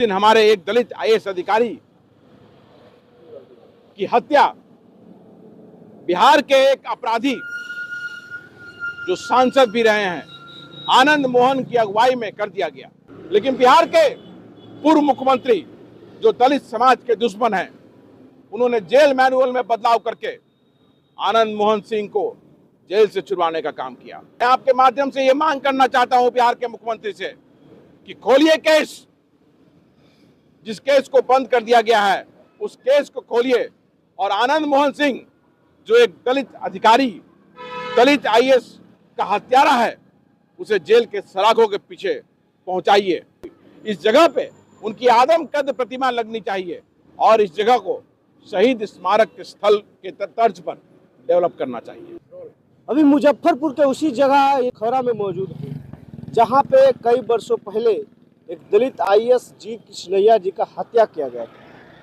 दिन हमारे एक दलित आईएएस अधिकारी की हत्या बिहार के एक अपराधी जो सांसद भी रहे हैं आनंद मोहन की अगुवाई में कर दिया गया। लेकिन बिहार के पूर्व मुख्यमंत्री जो दलित समाज के दुश्मन हैं, उन्होंने जेल मैनुअल में बदलाव करके आनंद मोहन सिंह को जेल से छुड़वाने का काम किया। मैं आपके माध्यम से ये मांग करना चाहता हूं बिहार के मुख्यमंत्री से कि खोलिए केस, जिस केस को बंद कर दिया गया है उस केस को खोलिए और आनंद मोहन सिंह जो एक दलित अधिकारी, दलित आईएएस का हत्यारा है, उसे जेल के सलाखों के पीछे पहुंचाइए। इस जगह पे उनकी आदमकद प्रतिमा लगनी चाहिए और इस जगह को शहीद स्मारक के स्थल के तर्ज पर डेवलप करना चाहिए। अभी मुजफ्फरपुर के उसी जगह एक खौरा में मौजूद है जहां पे कई वर्षों पहले एक दलित आईएएस जी कृष्णैया जी का हत्या किया गया था।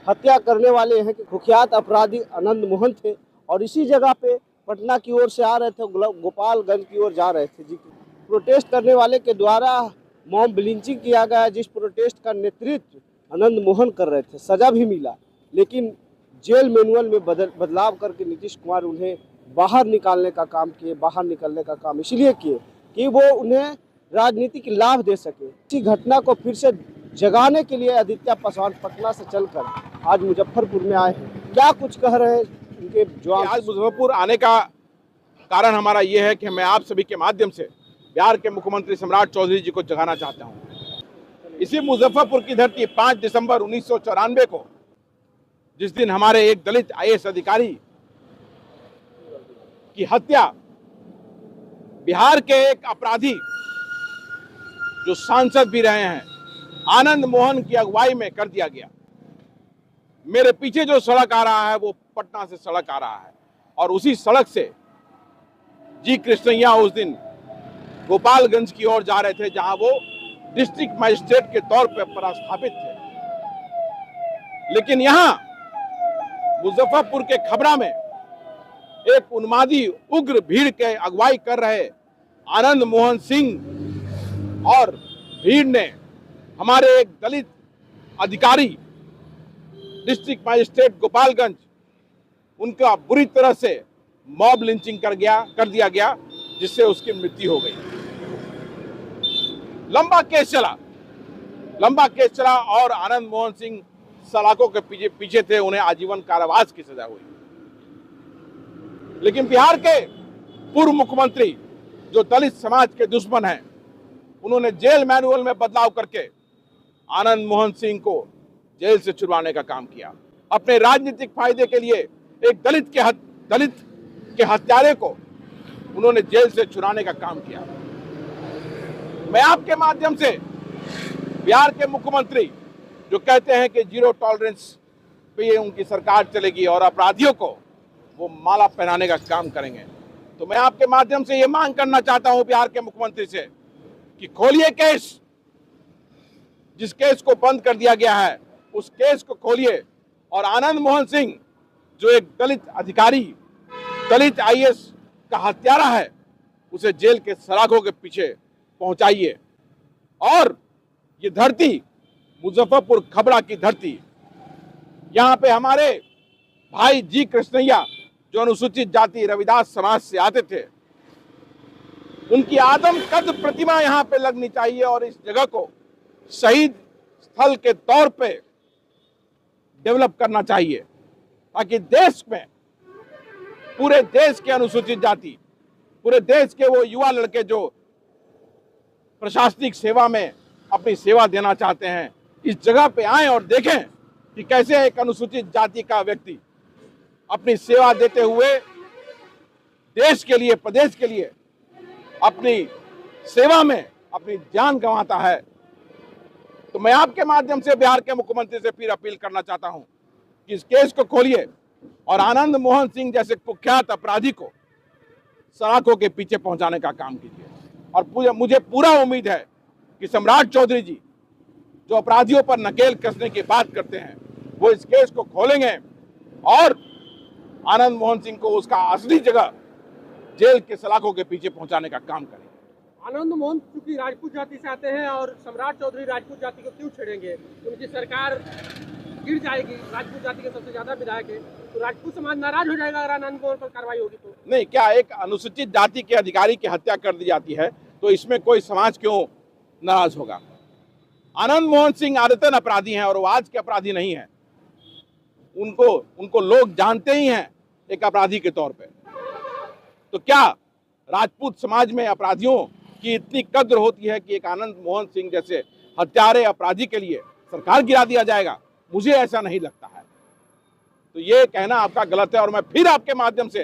हत्या करने वाले हैं कि कुख्यात अपराधी आनंद मोहन थे और इसी जगह पे पटना की ओर से आ रहे थे, गोपालगंज की ओर जा रहे थे जी। प्रोटेस्ट करने वाले के द्वारा मॉब लिंचिंग किया गया, जिस प्रोटेस्ट का नेतृत्व आनंद मोहन कर रहे थे। सजा भी मिला, लेकिन जेल मैनुअल में बदलाव करके नीतीश कुमार उन्हें बाहर निकालने का काम किए। बाहर निकलने का काम इसलिए किए कि वो उन्हें राजनीतिक लाभ दे सके। इसी घटना को फिर से जगाने के लिए आदित्य पासवान पटना से चलकर आज मुजफ्फरपुर में आए हैं। क्या कुछ कह रहे हैं उनके जवाब? आज मुजफ्फरपुर आने का कारण हमारा ये है कि मैं आप सभी के माध्यम से बिहार के मुख्यमंत्री सम्राट चौधरी जी को जगाना चाहता हूँ। इसी मुजफ्फरपुर की धरती 5 दिसंबर 1994 को, जिस दिन हमारे एक दलित आईएएस अधिकारी की हत्या बिहार के एक अपराधी जो सांसद भी रहे हैं आनंद मोहन की अगुवाई में कर दिया गया। मेरे पीछे जो सड़क आ रहा है वो पटना से सड़क आ रहा है और उसी सड़क से जी कृष्णैया उस दिन गोपालगंज की ओर जा रहे थे, जहां वो डिस्ट्रिक्ट मजिस्ट्रेट के तौर पर पदस्थापित थे। लेकिन यहां मुजफ्फरपुर के खबरा में एक उन्मादी उग्र भीड़ के अगुवाई कर रहे आनंद मोहन सिंह और भीड़ ने हमारे एक दलित अधिकारी, डिस्ट्रिक्ट मजिस्ट्रेट गोपालगंज, उनका बुरी तरह से मॉब लिंचिंग कर दिया गया, जिससे उसकी मृत्यु हो गई। लंबा केस चला और आनंद मोहन सिंह सलाखों के पीछे थे। उन्हें आजीवन कारावास की सजा हुई। लेकिन बिहार के पूर्व मुख्यमंत्री जो दलित समाज के दुश्मन हैं, उन्होंने जेल मैनुअल में बदलाव करके आनंद मोहन सिंह को जेल से छुड़वाने का काम किया। अपने राजनीतिक फायदे के लिए एक दलित के हत्यारे को उन्होंने जेल से छुड़ाने का काम किया। मैं आपके माध्यम से बिहार के मुख्यमंत्री जो कहते हैं कि जीरो टॉलरेंस पे उनकी सरकार चलेगी और अपराधियों को वो माला पहनाने का काम करेंगे, तो मैं आपके माध्यम से ये मांग करना चाहता हूं बिहार के मुख्यमंत्री से कि खोलिए केस, जिस केस को बंद कर दिया गया है उस केस को खोलिए और आनंद मोहन सिंह जो एक दलित अधिकारी, दलित आईएएस का हत्यारा है, उसे जेल के सलाखों के पीछे पहुंचाइए। और ये धरती मुजफ्फरपुर खबरा की धरती, यहाँ पे हमारे भाई जी कृष्णैया जो अनुसूचित जाति रविदास समाज से आते थे, उनकी आदमकद प्रतिमा यहाँ पे लगनी चाहिए और इस जगह को शहीद स्थल के तौर पे डेवलप करना चाहिए, ताकि देश में, पूरे देश के अनुसूचित जाति, पूरे देश के वो युवा लड़के जो प्रशासनिक सेवा में अपनी सेवा देना चाहते हैं, इस जगह पे आएं और देखें कि कैसे एक अनुसूचित जाति का व्यक्ति अपनी सेवा देते हुए देश के लिए, प्रदेश के लिए अपनी सेवा में अपनी जान गंवाता है। तो मैं आपके माध्यम से बिहार के मुख्यमंत्री से फिर अपील करना चाहता हूं कि इस केस को खोलिए और आनंद मोहन सिंह जैसे कुख्यात अपराधी को सलाखों के पीछे पहुंचाने का काम कीजिए। और मुझे पूरा उम्मीद है कि सम्राट चौधरी जी जो अपराधियों पर नकेल कसने की बात करते हैं, वो इस केस को खोलेंगे और आनंद मोहन सिंह को उसका असली जगह जेल के सलाखों के पीछे पहुंचाने का काम करेंगे। आनंद मोहन चूंकि राजपूत जाति से आते हैं और सम्राट चौधरी राजपूत जाति को क्यों छेड़ेंगे? उनकी सरकार गिर जाएगी, राजपूत जाति के सबसे ज्यादा विधायक है, तो राजपूत समाज नाराज हो जाएगा अगर आनंद मोहन पर कार्रवाई होगी तो। नहीं, क्या एक अनुसूचित जाति के अधिकारी की हत्या कर दी जाती है तो इसमें कोई समाज क्यों नाराज होगा? आनंद मोहन सिंह आदतन अपराधी हैं और वो आज के अपराधी नहीं है। उनको लोग जानते ही हैं एक अपराधी के तौर पे। तो क्या राजपूत समाज में अपराधियों की इतनी कद्र होती है कि एक आनंद मोहन सिंह जैसे हत्यारे अपराधी के लिए सरकार गिरा दिया जाएगा? मुझे ऐसा नहीं लगता है। तो ये कहना आपका गलत है और मैं फिर आपके माध्यम से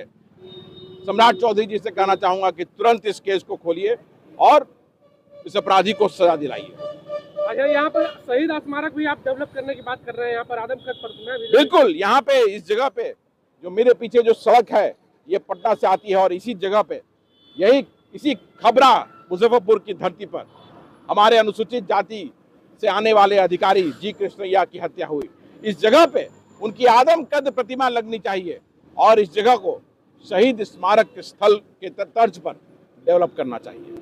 सम्राट चौधरी जी से कहना चाहूंगा कि तुरंत इस केस को खोलिए और इस अपराधी को सजा दिलाइए। अच्छा, यहाँ पर शहीद स्मारक भी आप डेवलप करने की बात कर रहे हैं, यहाँ पर आदमकद प्रतिमा भी। बिल्कुल, यहाँ पे इस जगह पे जो मेरे पीछे जो सड़क है ये पटना से आती है और इसी जगह पे इसी खबरा मुजफ्फरपुर की धरती पर हमारे अनुसूचित जाति से आने वाले अधिकारी जी कृष्णैया की हत्या हुई। इस जगह पे उनकी आदमकद प्रतिमा लगनी चाहिए और इस जगह को शहीद स्मारक स्थल के तर्ज पर डेवलप करना चाहिए।